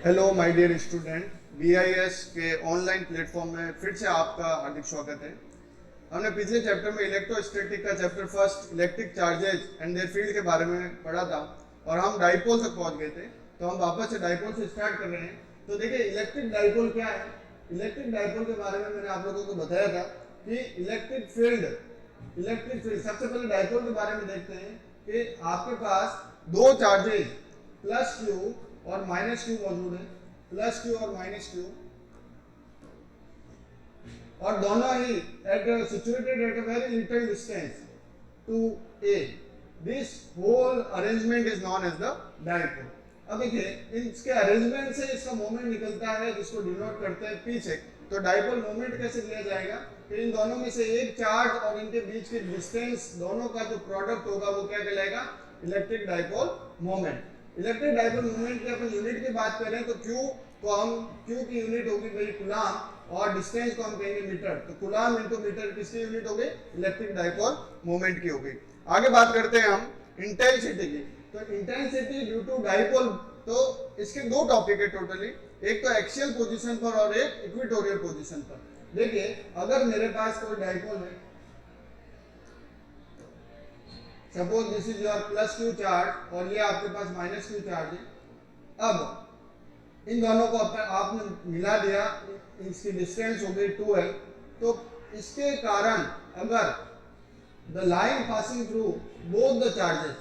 Hello my dear student, BIS के online platform में फिर से आपका हार्दिक स्वागत है। हमने पिछले चैप्टर में इलेक्ट्रोस्टैटिक का chapter first electric charges and their field के बारे में पढ़ा था और हम डाइपोल तक पहुंच गए थे। तो हम वापस से डाइपोल से स्टार्ट कर रहे हैं। तो देखिए इलेक्ट्रिक डाइपोल क्या है। इलेक्ट्रिक डाइपोल के बारे में मैंने आप लोगों को बताया था कि इलेक्ट्रिक फील्ड सबसे पहले डाइपोल के बारे में देखते हैं कि आपके पास दो चार्जेज प्लस क्यू और माइनस क्यू मौजूद है, प्लस क्यू और माइनस क्यू, और दोनों ही situated at a very little distance two a. This whole arrangement is known as the dipole. अब देखिए इसके अरेंजमेंट से इसका मोमेंट निकलता है जिसको डिनोट करते हैं पी से। तो डाइपोल मोमेंट कैसे लिया जाएगा कि इन दोनों में से एक चार्ज और इनके बीच की डिस्टेंस दोनों का जो प्रोडक्ट होगा वो क्या कहलाएगा, electric dipole moment. Electric dipole moment की अपन यूनिट की बात करें तो क्यू की यूनिट होगी भाई कूलम और डिस्टेंस को हम कहेंगे मीटर। तो कूलम इनटू मीटर किसकी यूनिट हो गई, इलेक्ट्रिक डाइपोल मोमेंट की हो गई। आगे बात करते हैं हम इंटेंसिटी की। तो इंटेंसिटी ड्यू टू डाइपोल, तो इसके दो टॉपिक है टोटली, एक तो एक्सियल पोजीशन पर और एक इक्वेटोरियल पोजीशन पर। देखिए अगर मेरे पास कोई डाइपोल है, suppose this is your plus Q charge और ये आपके पास माइनस क्यू चार्ज है। अब इन दोनों को आपने मिला दिया, इसकी डिस्टेंस हो गई 2l। तो इसके कारण अगर the line passing through both the charges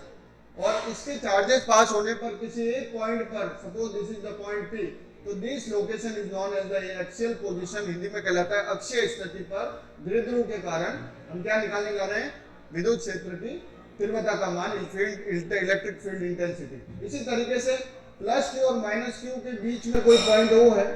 और इसके चार्जेस पास होने पर किसी एक पॉइंट पर, suppose this is the point P, तो this location is known as the axial position, Hindi में कहलाता है अक्षीय स्थिति पर द्विध्रुव के कारण हम क्या निकालने जा रहे हैं, विद्युत क्षेत्र की तीव्रता का मान, इलेक्ट्रिक फील्ड इंटेंसिटी। इसी तरीके से प्लस क्यू और माइनस क्यू के बीच में कोई पॉइंट O है,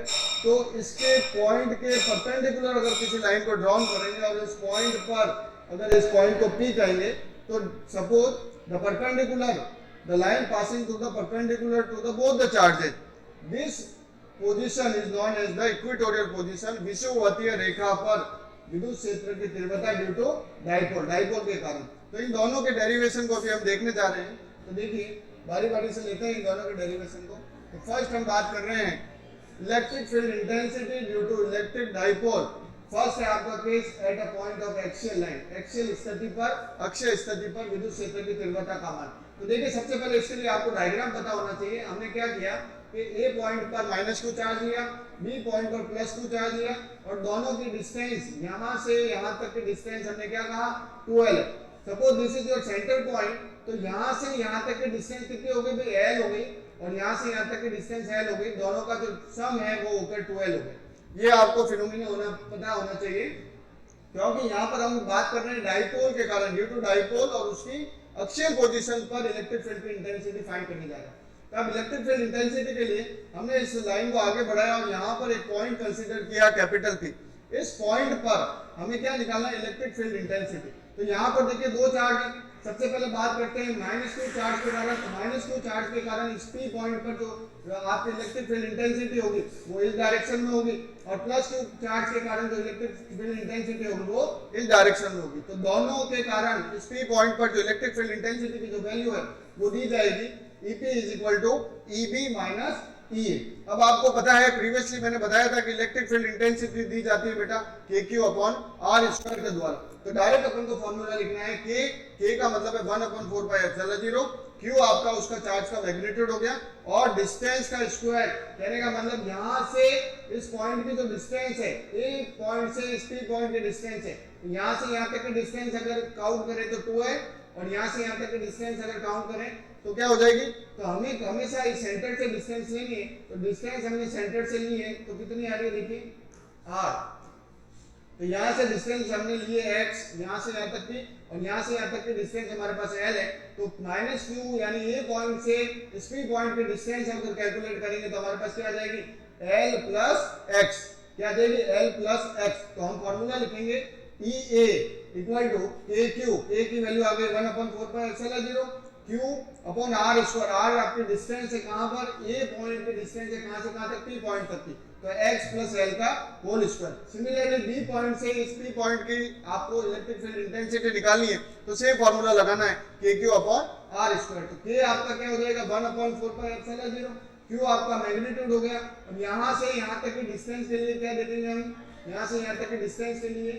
तो इसके पॉइंट के परपेंडिकुलर अगर किसी लाइन को ड्रॉ करेंगे और इस पॉइंट पर अगर इस पॉइंट को P कहेंगे, तो suppose the perpendicular the line passing to the perpendicular to the both the charges, this position is known as the equatorial position. विषुवतीय रेखा पर विद्युत क्षेत्र की तीव्रता ड्यू टू डाइपोल के कारण। तो इन दोनों के डेरिवेशन को अभी हम देखने जा रहे हैं। तो देखिए बारी बारी से लेते हैं इन दोनों के डेरिवेशन को। तो फर्स्ट हम बात कर रहे हैं electric field intensity due to electric dipole. First है आपका case at a point of axial line, axial स्थिति पर, अक्षीय स्थिति पर विद्युत क्षेत्र की तीव्रता का मान। तो देखिए सबसे पहले इसके लिए आपको डायग्राम पता होना चाहिए। हमने क्या किया कि ए पॉइंट पर माइनस क्यू चार्ज लिया, बी पॉइंट पर प्लस क्यू चार्ज लिया और दोनों की डिस्टेंस यहां से यहां तक की डिस्टेंस हमने क्या कहा, 2l। Suppose this is your centre point, तो यहां से यहां तक की डिस्टेंस कितनी हो गई भाई, l हो गई, और यहां से यहां तक की डिस्टेंस l हो गई। दोनों का जो सम है वो होकर 2l हो गया। ये आपको फिनोमेना पता होना चाहिए, क्योंकि यहां पर हम बात कर रहे हैं डाइपोल के कारण, ड्यू टू डाइपोल और उसकी अक्षीय पोजीशन पर इलेक्ट्रिक फील्ड की इंटेंसिटी फाइंड करने जा रहे हैं। तब इलेक्ट्रिक फील्ड इंटेंसिटी के लिए हमने इस लाइन को आगे बढ़ाया और यहां पर एक पॉइंट कंसीडर किया कैपिटल P। इस पॉइंट पर हमें क्या निकालना है, इलेक्ट्रिक फील्ड इंटेंसिटी। तो यहां पर देखिए दो चार्ज है। सबसे पहले बात करते हैं माइनस क्यू चार्ज के कारण। तो माइनस क्यू चार्ज के कारण इस P पॉइंट पर जो आपकी इलेक्ट्रिक फील्ड इंटेंसिटी होगी वो इस डायरेक्शन में होगी, और प्लस क्यू चार्ज के कारण जो इलेक्ट्रिक फील्ड इंटेंसिटी होगी वो इस डायरेक्शन में होगी। तो दोनों के कारण इस P पॉइंट पर जो इलेक्ट्रिक फील्ड इंटेंसिटी की जो वैल्यू है वो दी जाएगी EP is equal to EB minus EA। अब आपको पता है प्रीवियसली मैंने बताया था कि इलेक्ट्रिक फील्ड इंटेंसिटी दी जाती है बेटा KQ अपॉन R स्क्वायर के द्वारा। तो डायरेक्ट अपन को फॉर्मूला लिखना है K का मतलब है 1/4πε0। Q आपका उसका चार्ज का मैग्नीट्यूड हो गया, और डिस्टेंस का स्क्वायर कहने का मतलब यहां से इस पॉइंट की जो डिस्टेंस है, एक पॉइंट से इस P पॉइंट की डिस्टेंस है, यहां से यहां तक की डिस्टेंस अगर काउंट करें तो 2 है, और यहां से यहां तक की डिस्टेंस अगर काउंट करें तो क्या हो जाएगी। तो हमें हमेशा इस सेंटर से डिस्टेंस लेनी है। तो डिस्टेंस हमने सेंटर से ली है, तो कितनी आ रही है देखिए r। तो यहां से डिस्टेंस हमने लिए x, यहां से यहां तक की, और यहां से यहां तक की डिस्टेंस हमारे पास l है। तो माइनस क्यू यानी ये पॉइंट से इस P पॉइंट की डिस्टेंस हम कैलकुलेट करेंगे तो हमारे पास क्या आ जाएगी, l प्लस x। क्या आ जाएगी, l प्लस x। तो हम फॉर्मूला लिखेंगे EA equal to KQ, A की वैल्यू आ गई 1/4πε0 Q upon R square. R आपकी डिस्टेंस है कहां पर, A पॉइंट की डिस्टेंस है कहां से कहां तक, P पॉइंट तक की, तो x प्लस l का whole square. Similarly B point से इस P पॉइंट की आपको इलेक्ट्रिक फील्ड इंटेंसिटी निकालनी है, तो सेम फार्मूला लगाना है KQ अपॉन R स्क्वायर। तो K आपका क्या हो जाएगा 1/4πε0 क्यू आपका मैग्नीट्यूड हो गया। अब यहाँ से यहाँ तक की डिस्टेंस के लिए क्या देखेंगे हम, यहाँ से यहाँ तक की डिस्टेंस के लिए,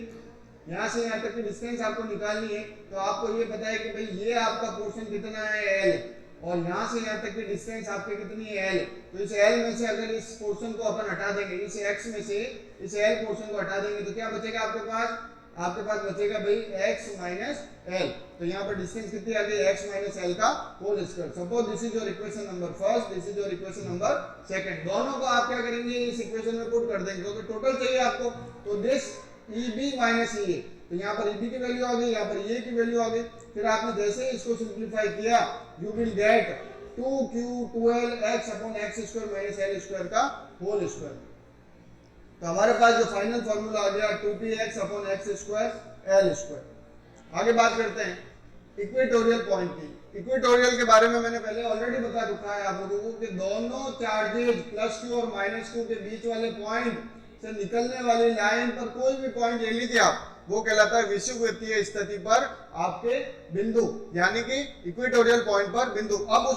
यहाँ से यहाँ तक की डिस्टेंस आपको निकालनी है। तो आपको ये पता है कि भाई ये आपका पोर्शन कितना है L, और यहाँ से यहाँ तक की डिस्टेंस आपकी कितनी है L। तो इस L में से अगर इस पोर्शन को अपन हटा देंगे, इस x में से इस L पोर्शन को हटा देंगे, तो क्या बचेगा आपके पास, आपके पास बचेगा भाई x माइनस L। तो यहाँ पर डिस्टेंस कितनी आ गई, x माइनस L का whole square. Suppose this is your equation number first, this is your equation number second. दोनों को आप क्या करेंगे, इस इक्वेशन में पुट कर देंगे, क्योंकि टोटल चाहिए आपको। तो दिस EB माइनस EA, तो यहाँ पर EB की वैल्यू आ गई, यहाँ पर EA की वैल्यू आ गई। फिर आपने जैसे ही इसको सिंप्लीफाई किया, you will get 2q12 x upon x square minus L square का होल स्क्वायर। तो हमारे पास जो फाइनल फार्मूला आ गया 2px upon x square L square. आगे बात करते हैं इक्वेटोरियल पॉइंट की। इक्वेटोरियल के बारे में मैंने पहले ऑलरेडी बता रखा है आप लोगों को कि दोनों चार्जेज प्लस q और माइनस q के बीच वाले पॉइंट से निकलने वाली लाइन पर कोई भी पॉइंट ले लीजिए आप, वो कहलाता है विषुववृत्तीय स्थिति पर आपके बिंदु, यानी कि इक्वेटोरियल पॉइंट पर बिंदु। अब उस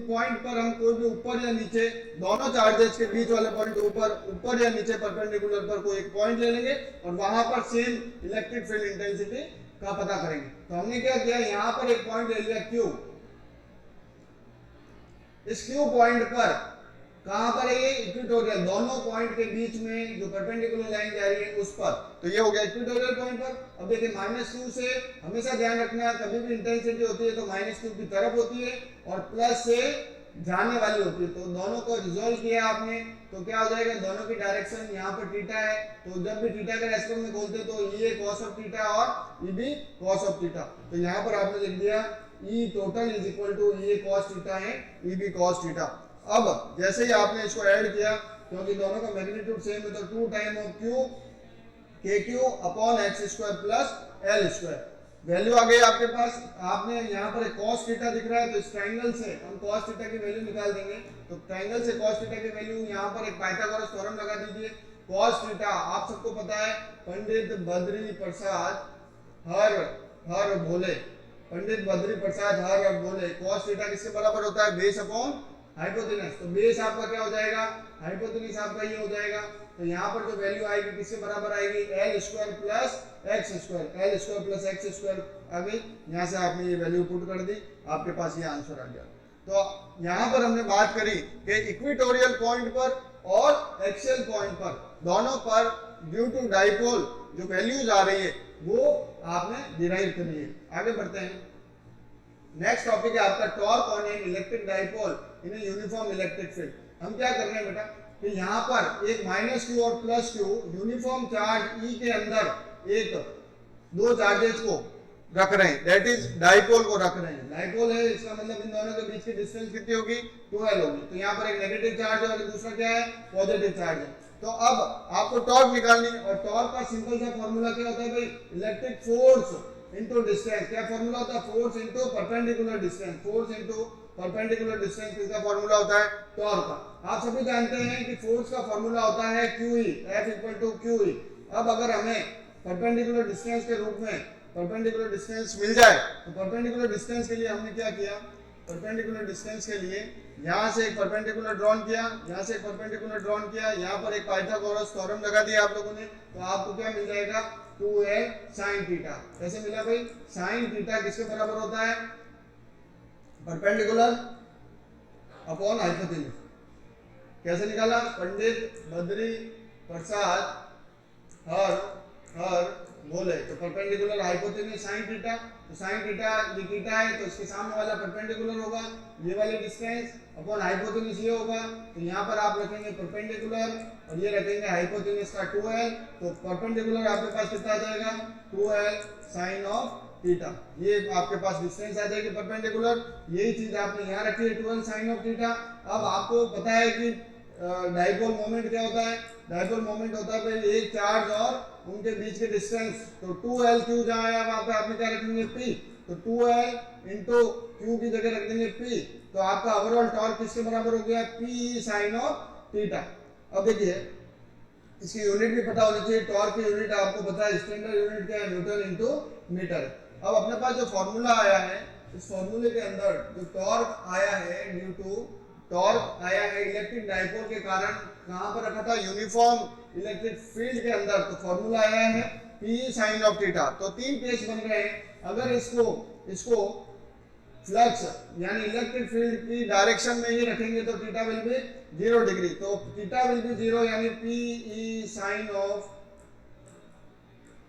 पॉइंट पर हम कोई भी ऊपर या नीचे, दोनों चार्जेस के बीच वाले पॉइंट ऊपर या नीचे परपेंडिकुलर पर कोई एक पॉइंट ले लेंगे और वहां पर सेम इलेक्ट्रिक फील्ड इंटेंसिटी का पता करेंगे। तो हमने क्या किया, यहाँ पर एक पॉइंट ले लिया Q। इस Q पॉइंट पर कहां पर है ये, इक्वेटोरियल, दोनों पॉइंट के बीच में जो परपेंडिकुलर लाइन जा रही है उस पर। तो ये हो गया इक्वेटोरियल पॉइंट पर। अब देखिए माइनस Q से हमेशा ध्यान रखना, कभी भी इंटेंसिटी होती है तो माइनस Q की तरफ होती है और प्लस से जाने वाली होती है। तो दोनों को रिजॉल्व किया आपने, तो क्या हो जाएगा, दोनों की डायरेक्शन यहाँ पर थीटा है, तो जब भी थीटा के रेस्पेक्ट में बोलते तो ये cos ऑफ थीटा और ये भी cos ऑफ थीटा। तो यहाँ पर आपने लिख दिया E total is equal to ये cos थीटा है, ये भी cos थीटा। अब जैसे ही आपने इसको ऐड किया, क्योंकि दोनों का मैग्नीट्यूड सेम है, तो 2 time of q kq upon x square plus L square value आ गई आपके पास। आपने यहाँ पर एक cos थीटा दिख रहा है, तो इस ट्रायंगल से हम cos थीटा की वैल्यू निकाल देंगे। तो ट्रायंगल से cos थीटा की वैल्यू, यहाँ पर एक पाइथागोरस थ्योरम लगा दीजिए। cos थीटा आप सबको पता है, पंडित बद्री प्रसाद हर भोले, पंडित बद्री प्रसाद हर भोले, cos थीटा किसके बराबर होता है, बेस अपॉन हाइपोटेनस। तो बेस आपका क्या हो जाएगा, हाइपोटेनस आपका ये हो जाएगा। तो यहाँ पर जो वैल्यू आएगी किसके बराबर आएगी, L square plus x square, L square plus x square आ गई। यहाँ से आपने ये वैल्यू पुट कर दी, आपके पास ये आंसर आ गया। तो यहाँ पर हमने बात करी कि इक्वेटोरियल पॉइंट पर और एक्सियल पॉइंट पर, दोनों पर ड्यू टू डाइपोल जो वैल्यूज आ रही है वो आपने डिराइव करनी है। आगे बढ़ते हैं। नेक्स्ट टॉपिक है आपका torque on an electric dipole in a uniform electric field. हम क्या कर रहे हैं बेटा कि यहाँ पर एक माइनस Q और plus Q uniform charge E के अंदर एक दो चार्जेस को रख रहे हैं, दैट इज डाइपोल को रख रहे हैं। डाइपोल है, इसका मतलब इन दोनों के बीच की डिस्टेंस कितनी होगी, 2L होगी। तो यहाँ पर एक नेगेटिव चार्ज है और दूसरा क्या है, पॉजिटिव चार्ज है। तो अब आपको टॉर्क निकालनी है, और टॉर्क का सिंपल सा फॉर्मूला क्या होता है भाई, इलेक्ट्रिक फोर्स इनटू डिस्टेंस। क्या फॉर्मूला होता है, force into perpendicular distance. Force into perpendicular distance किसका फॉर्मूला होता है, टॉर्क का। आप सभी जानते हैं कि फोर्स का फॉर्मूला होता है QE, F equal to QE। अब अगर हमें परपेंडिकुलर डिस्टेंस के रूप में परपेंडिकुलर डिस्टेंस मिल जाए, तो परपेंडिकुलर डिस्टेंस के लिए हमने क्या किया, परपेंडिकुलर डिस्टेंस के लिए यहाँ से एक परपेंडिकुलर ड्रॉन किया, यहाँ से एक परपेंडिकुलर ड्रॉन किया, यहाँ पर एक पाइथागोरस थ्योरम लगा दिया आप लोगों ने। तो आपको क्या मिल जाएगा, 2L sin थीटा। कैसे मिला भाई, sin थीटा किसके बराबर होता है, परपेंडिकुलर अपॉन हाइपोटेन्यूज। कैसे निकाला, पंडित बद्री प्रसाद हर बोले, तो परपेंडिकुलर हाइपोटेन्यूज sin थीटा। तो sin थीटा ये थीटा है, तो इसके सामने वाला परपेंडिकुलर होगा, ये वाली डिस्टेंस अपॉन हाइपोटेन्यूज ये होगा। तो यहाँ पर आप रखेंगे परपेंडिकुलर और ये रखेंगे हाइपोटेन्यूज का 2L। तो परपेंडिकुलर आपके पास कितना आ जाएगा, 2L sin ऑफ थीटा। ये आपके पास डिस्टेंस आ जाएगी परपेंडिकुलर। यही चीज आपने यहाँ रखी है, 2L sin ऑफ थीटा। अब आपको पता है कि डाइपोल मोमेंट क्या होता है, डाइपोल मोमेंट होता है एक चार्ज और उनके बीच के डिस्टेंस। तो 2L Q जहाँ है वहाँ पे आपने क्या रखेंगे, P। तो 2L इंटू Q की जगह रख देंगे P। तो आपका ओवरऑल टॉर्क किसके बराबर हो गया, P sin ऑफ थीटा। अब देखिए इसकी यूनिट भी पता होनी चाहिए, टॉर्क की यूनिट आपको पता है, स्टैंडर्ड यूनिट क्या है, न्यूटन इंटू मीटर। अब अपने पास जो फॉर्मूला आया है, इस फॉर्मूले के अंदर जो टॉर्क आया है ड्यू टू टॉर्क आया है इलेक्ट्रिक डाइपोल के कारण कहां पर रखा था, यूनिफॉर्म इलेक्ट्रिक फील्ड के अंदर, तो फॉर्मूला आया है P sin ऑफ थीटा। तो तीन केस बन रहे हैं। अगर इसको फ्लक्स यानी इलेक्ट्रिक फील्ड की डायरेक्शन में ही रखेंगे तो थीटा विल बी 0 डिग्री, तो थीटा विल बी 0 यानी P sin ऑफ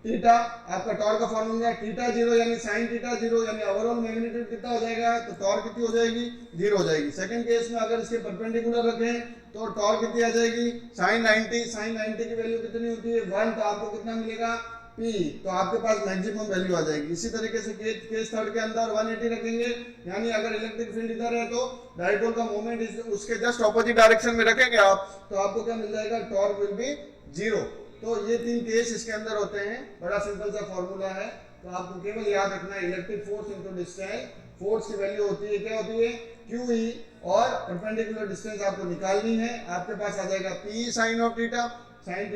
थीटा, आपका टॉर्क का फॉर्मूला है थीटा 0 यानी sin थीटा 0 यानी ओवरऑल मैग्नीट्यूड कितना हो जाएगा, तो टॉर्क कितनी हो जाएगी, 0 हो जाएगी। सेकंड केस में अगर इसके परपेंडिकुलर रखें तो टॉर्क कितनी आ जाएगी, sin 90 की वैल्यू कितनी होती है 1, तो आपको कितना मिलेगा P, तो आपके पास मैक्सिमम वैल्यू आ जाएगी। इसी तरीके से केस थर्ड के अंदर 180 रखेंगे, यानी अगर इलेक्ट्रिक फील्ड इधर है तो डाइपोल का मोमेंट उसके जस्ट ऑपोजिट डायरेक्शन में रखेंगे आप, तो आपको क्या मिल जाएगा, टॉर्क विल बी 0। तो ये तीन केस इसके अंदर होते हैं। बड़ा सिंपल सा फॉर्मूला है, तो आपको केवल याद रखना है electric force into distance, force की वैल्यू होती है क्या होती है QE, और परपेंडिकुलर डिस्टेंस आपको निकालनी है। आपके पास आ जाएगा P sin of theta, sin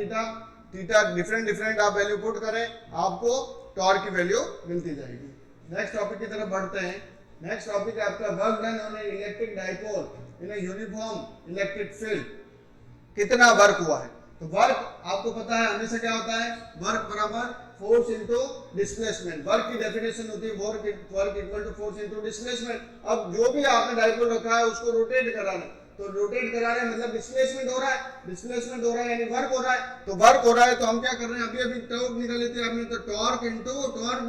theta different आप वैल्यू पुट करें, आपको टॉर्क की वैल्यू मिलती जाएगी। नेक्स्ट टॉपिक की तरफ बढ़ते हैं। नेक्स्ट टॉपिक है आपका work done on electric dipole in uniform electric field. कितना वर्क हुआ है, तो वर्क आपको पता है हमेशा क्या होता है, वर्क बराबर फोर्स इनटू डिस्प्लेसमेंट। वर्क की डेफिनेशन होती है work equal to force into displacement. अब जो भी आपने डाइपोल रखा है उसको रोटेट कराना, तो रोटेट करा रहे हैं मतलब डिस्प्लेसमेंट हो रहा है यानी वर्क हो रहा है। तो वर्क हो रहा है तो हम क्या कर रहे हैं, अभी टॉर्क निकाल लेते हैं आपने, तो टॉर्क भी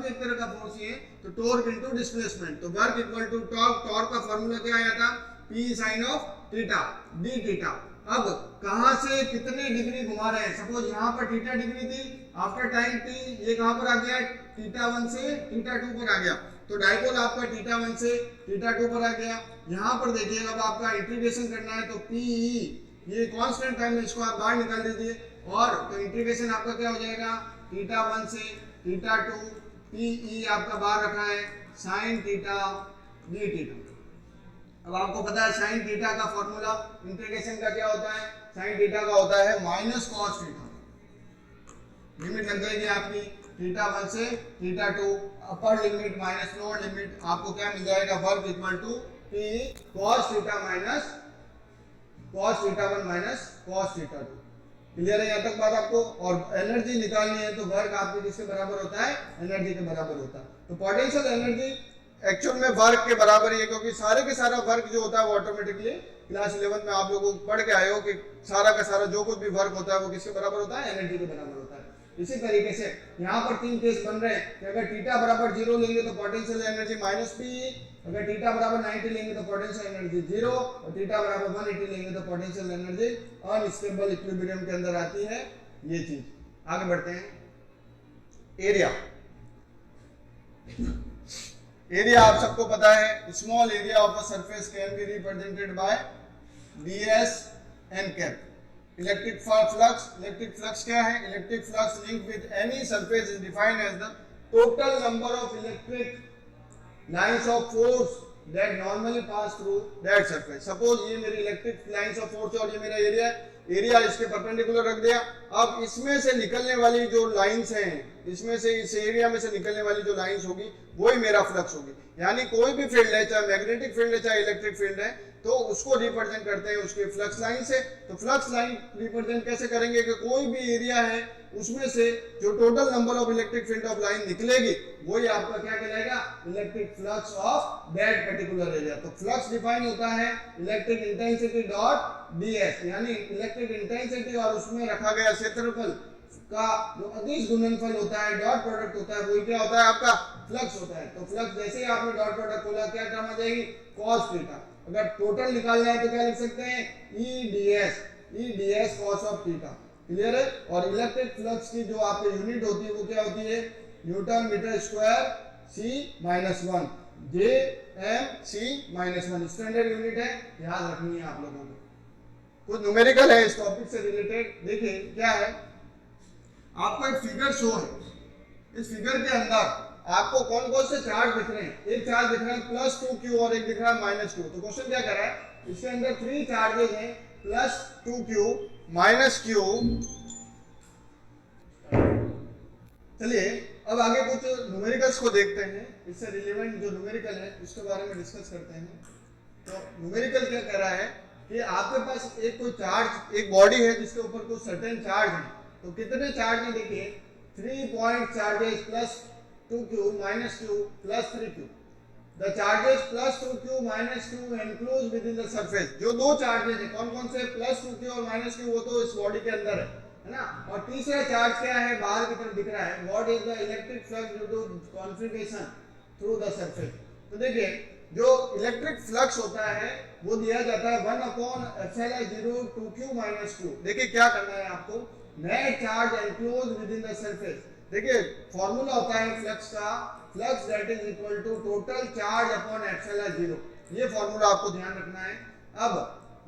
एक तरह का फोर्स ही है, तो टॉर्क इनटू डिस्प्लेसमेंट, तो वर्क इक्वल टू टॉर्क का फार्मूला क्या आया था, P sin of theta d theta. अब कहां से कितने डिग्री घुमा रहे हैं, सपोज यहां पर थीटा डिग्री थी, आफ्टर टाइम t ये कहां पर आ गया, थीटा 1 से थीटा 2 पर आ गया, तो डाइपोल आपका थीटा 1 से थीटा 2 पर आ गया। यहां पर देखिए अब आपका इंटीग्रेशन करना है, तो PE ये कांस्टेंट टाइम है, इसको आप बाहर निकाल दीजिए, और तो इंटीग्रेशन आपका क्या हो जाएगा, थीटा 1 से थीटा 2, PE आपका बाहर रखा है sin थीटा d थीटा। अब आपको पता है sin थीटा का फॉर्मूला इंटीग्रेशन का क्या होता है, sin थीटा का होता है माइनस cos थीटा। लिमिट लग जाएगी आपकी थीटा 1 से theta 2, upper limit minus lower limit, आपको क्या मिल जाएगा, work equal to P cos theta minus cos theta 1 minus cos theta 2। Clear है यहाँ तक बात आपको। और एनर्जी निकालनी है तो वर्क आपके किसके बराबर होता है, एनर्जी के बराबर होता है। तो पोटेंशियल एनर्जी एक्चुअल में वर्क के बराबर ही है, क्योंकि सारे के सारा वर्क जो होता है वो ऑटोमेटिकली क्लास 11 में आप लोगों को पढ़ के आए हो कि सारा का सारा जो कुछ भी वर्क होता है वो किसके बराबर होता है, एनर्जी के बराबर होता है। इसी तरीके से यहाँ पर तीन केस बन रहे हैं कि अगर थीटा बराबर 0 लेंगे तो पोटेंशियल एनर्जी माइनस PE, अगर थीटा बराबर 90 लेंगे तो पोटेंशियल एनर्जी 0, और थीटा बराबर 180 लेंगे तो पोटेंशियल एनर्जी अनस्टेबल इक्विलिब्रियम के अंदर आती है। ये चीज आगे बढ़ते हैं। एरिया आप सबको पता है, small area of a surface can be represented by ds n cap. Electric flux क्या है, electric flux link with any surface is defined as the total number of electric lines of force that normally pass through that surface. Suppose ये मेरी electric lines of force और ये मेरा area इसके perpendicular रख दिया। अब इसमें से निकलने वाली जो लाइंस हैं, इसमें से इस एरिया में से निकलने वाली जो लाइंस होगी वही मेरा फ्लक्स होगी। यानी कोई भी फील्ड है, चाहे मैग्नेटिक फील्ड है चाहे इलेक्ट्रिक फील्ड है, तो उसको रिप्रेजेंट करते हैं उसके फ्लक्स लाइन से। तो फ्लक्स लाइन रिप्रेजेंट कैसे करेंगे कि कोई भी एरिया है उसमें से जो total number of electric field of line निकलेगी वही आपका क्या कहलाएगा, electric flux of that particular area. तो फ्लक्स डिफाइन होता है इलेक्ट्रिक इंटेंसिटी डॉट ds, यानी इलेक्ट्रिक इंटेंसिटी और उसमें रखा गया क्षेत्रफल का जो अदिश गुणनफल होता है, डॉट प्रोडक्ट होता है, वही क्या होता है आपका फ्लक्स होता है। तो फ्लक्स जैसे ही आपने डॉट प्रोडक्ट खोला क्या टर्म आ जाएगी, cos थीटा। अगर टोटल निकालना है तो क्या लिख सकते हैं, eds cos of theta. Clear है। और इलेक्ट्रिक फ्लक्स की जो आपकी यूनिट होती है वो क्या होती है, newton metre square C-1, JM/C-1 standard unit है, याद रखनी है आप लोगों को। कुछ न्यूमेरिकल है इस टॉपिक से रिलेटेड। देखिए क्या है, आपको एक फिगर शो है। इस फिगर के अंदर आपको कौन कौन से चार्ज दिख रहे हैं, एक चार्ज दिख रहा है +2q और एक दिख रहा है -q। तो क्वेश्चन क्या कर रहा है, इसके अंदर 3 चार्जेस हैं, +2q -q। चलिए अब आगे कुछ न्यूमेरिकल्स को देखते हैं, इससे रिलेवेंट जो न्यूमेरिकल है उसके बारे में डिस्कस करते हैं। तो न्यूमेरिकल क्या कह रहा है कि आपके पास एक कोई चार्ज, एक बॉडी है जिसके ऊपर कोई सर्टेन चार्ज है, तो कितने चार्ज है देखिए 3 point charges plus 2q minus q plus 3q। The charges plus 2q minus q enclose within the surface. जो दो चार्जेस है कौन कौन से, प्लस 2q और माइनस q, वो तो इस बॉडी के अंदर है ना। और तीसरा चार्ज क्या है, बाहर की तरफ दिख रहा है, what is the electric flux due to configuration through the surface. तो देखिए जो इलेक्ट्रिक फ्लक्स होता है वो दिया जाता है 1/ε0 2q माइनस q। देखिए क्या करना है आपको, net charge enclose within the surface. देखिए फॉर्मूला होता है फ्लक्स का, flux that is equal to total charge upon ε0। ये फॉर्मूला आपको ध्यान रखना है। अब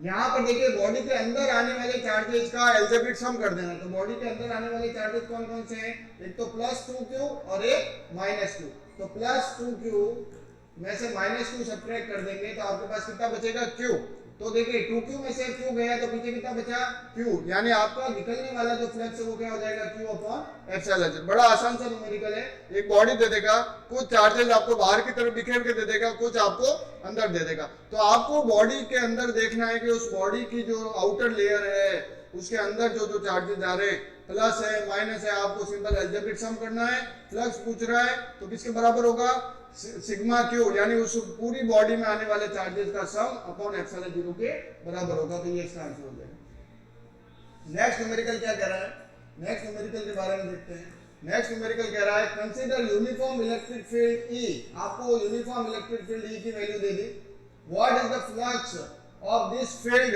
यहाँ पर देखिए बॉडी के अंदर आने वाले चार्जेस का एल्जेब्रिक सम कर देना। तो बॉडी के अंदर आने वाले चार्जेस कौन कौन से हैं, एक तो प्लस 2q और एक माइनस q। तो प्लस 2q में से माइनस q सब्ट्रैक्ट कर देंगे तो आपके पास कितना बचेगा q। तो देखिए 2q में से q गया तो पीछे कितना बचा q, यानी आपका निकलने वाला जो फ्लक्स है वो क्या हो जाएगा q अपॉन एप्सिलॉन। बड़ा आसान सा न्यूमेरिकल है। एक बॉडी दे देगा, कुछ चार्जेस आपको बाहर की तरफ बिखेर के दे देगा, कुछ आपको अंदर दे देगा। तो आपको बॉडी के अंदर देखना है कि उस बॉडी की जो आउटर लेयर है उसके अंदर जो जो चार्जेस जा रहे हैं, प्लस है माइनस है, आपको सिंपल अलजेब्रिक सम करना है। फ्लक्स पूछ रहा है तो किसके बराबर होगा, सिग्मा क्यू, यानी उस पूरी बॉडी में आने वाले चार्जेस का सम अपॉन ε0 के बराबर होगा। तो ये इसका आंसर हो जाएगा। नेक्स्ट न्यूमेरिकल क्या कह रहा है, नेक्स्ट न्यूमेरिकल के बारे में देखते हैं। नेक्स्ट न्यूमेरिकल कह रहा है consider uniform electric field E। आपको यूनिफॉर्म इलेक्ट्रिक फील्ड E की value they the. What is the flux of this field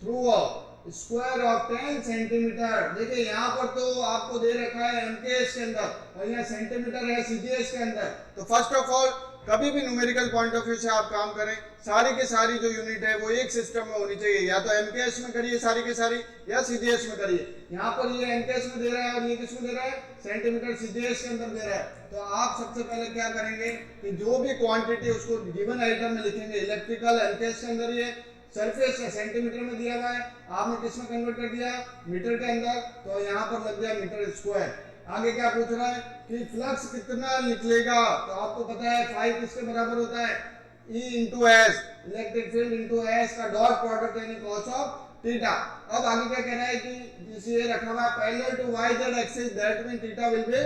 through a square of 10 centimetre. देखिए यहाँ पर तो आपको दे रखा है एमकेएस के अंदर और यहाँ सेंटीमीटर है सीजीएस के अंदर। तो फर्स्ट ऑफ ऑल कभी भी न्यूमेरिकल पॉइंट ऑफ व्यू से आप काम करें, सारी के सारी जो यूनिट है वो एक सिस्टम में होनी चाहिए। या तो एमकेएस में करिए सारी के सारी, या सीजीएस में करिए। यहाँ पर ये एमकेएस में दे रहा है और ये किस में दे रहा है, सेंटीमीटर सीजीएस के अंदर दे रहा है। तो आप सबसे पहले क्या करेंगे कि जो भी क्वांटिटी उसको गिवन आइटम में लिखेंगे। इलेक्ट्रिकल एमकेएस के अंदर ये सरफेस सेंटीमीटर में दिया हुआ है, आपने किस में कन्वर्ट कर दिया, मीटर के अंदर, तो यहाँ पर लग गया मीटर स्क्वायर। आगे क्या पूछ रहा है कि फ्लक्स कितना निकलेगा, तो आपको पता है 5 किसके बराबर होता है, E into S, electric field into S का डॉट प्रोडक्ट यानी कॉस ऑफ थीटा। अब आगे क्या कह रहा है कि जिसे रखा हुआ है parallel to Y Z axis, that mean theta will be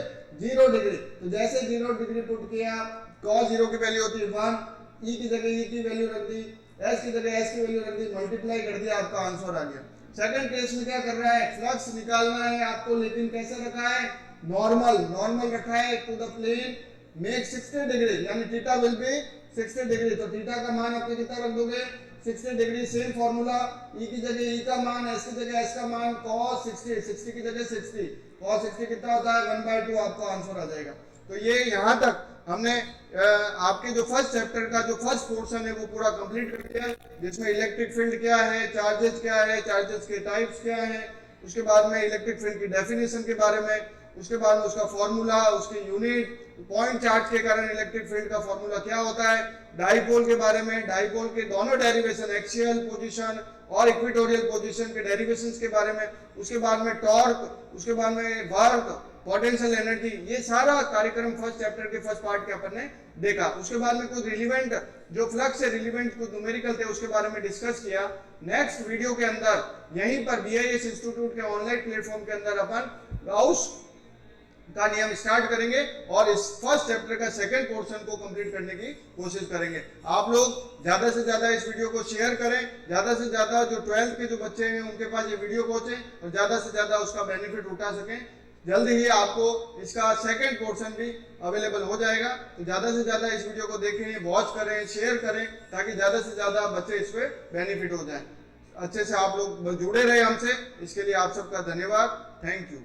0 degree. तो जैसे 0 डिग्री पुट किया, cos 0 की वैल्यू होती है 1, E की जगह E की वैल्यू रख दी, S की जगह S की वैल्यू रख दी, मल्टीप्लाई कर दिया, आपका आंसर आ गया। सेकंड केस में क्या कर रहा है, फ्लक्स निकालना है आपको, लेकिन कैसे रखा है, नॉर्मल, नॉर्मल रखा है to the plane make 60 degree, यानी थीटा विल बी 60 डिग्री। तो थीटा का मान आपने कितना रख दोगे, 60 डिग्री। सेम फॉर्मूला, E की जगह E का मान, S की जगह S का मान, cos 60, 60 की जगह 60, cos 60 कितना होता है 1/2, आपका आंसर आ जाएगा। तो ये यहाँ तक हमने आपके जो फर्स्ट चैप्टर का जो फर्स्ट पोर्शन है वो पूरा कंप्लीट कर दिया, जिसमें इलेक्ट्रिक फील्ड क्या है, चार्जेस क्या है, चार्जेस के टाइप्स क्या हैं, उसके बाद में इलेक्ट्रिक फील्ड की डेफिनेशन के बारे में, उसके बाद में उसका फॉर्मूला, उसकी यूनिट, पॉइंट चार्ज के कारण इलेक्ट्रिक फील्ड का फॉर्मूला क्या होता है, डाइपोल के बारे में, डाइपोल के दोनों डेरिवेशन, एक्सियल पोजीशन और इक्वेटोरियल पोजीशन के डेरिवेशंस के बारे में, उसके बाद में टॉर्क, उसके बाद में वर्क, पोटेंशियल एनर्जी, ये सारा कार्यक्रम फर्स्ट चैप्टर के फर्स्ट पार्ट के अपन ने देखा। उसके बाद में कुछ रिलेवेंट जो फ्लक्स से रिलेवेंट कुछ न्यूमेरिकल थे उसके बारे में डिस्कस किया। नेक्स्ट वीडियो के अंदर यहीं पर बीआईएस इंस्टीट्यूट के ऑनलाइन प्लेटफॉर्म के अंदर अपन गाउस का नियम स्टार्ट करेंगे और इस फर्स्ट चैप्टर का सेकंड पोर्शन को कंप्लीट करने की कोशिश करेंगे। आप लोग ज्यादा से ज्यादा इस वीडियो को शेयर करें, ज्यादा से ज्यादा जो 12th के जो बच्चे हैं उनके पास ये वीडियो पहुंचे और ज्यादा से ज्यादा उसका बेनिफिट उठा सकें। जल्द ही आपको इसका सेकंड पोर्शन भी अवेलेबल हो जाएगा। तो ज्यादा से ज्यादा इस वीडियो को देखें, वॉच करें, शेयर करें, ताकि ज्यादा से ज्यादा बच्चे इस पे बेनिफिट हो जाएं। अच्छे से आप लोग जुड़े रहे हमसे, इसके लिए आप सबका धन्यवाद। Thank you.